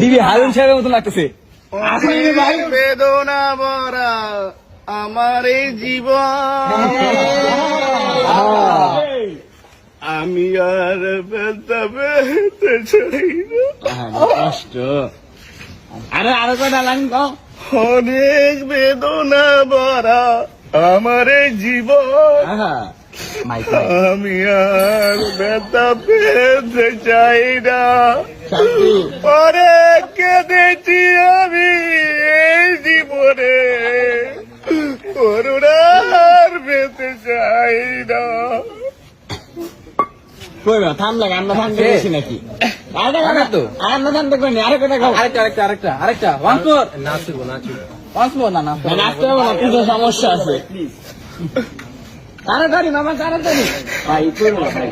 দিবি হারুন সাহেবের মতো লাগতেছে। বেদনা ভরা আমার এই জীবন, আমি আর ব্যথা পেতে চাই না। কষ্ট। আরো কয়টা লাইন কও। অনেক বেদনা ভরা আমার এই জীবন, আমি আর ব্যথা পেতে চাই না। অনেক কেঁদেছি আমি এই জীবনে, করুণার পেতে চাই না। ঠান্ডা আমরা ঠান্ডা বেশি নাকি? আমরা ঠান্ডা করিনি। আরো কয়টা খাও। আরেকটা ওয়ান্স মোর। নাচবো না, নাচতে হবে না, কিছু সমস্যা আছে। তাড়াতাড়ি মামা, তাড়াতাড়ি ভাই, করবো ভাই।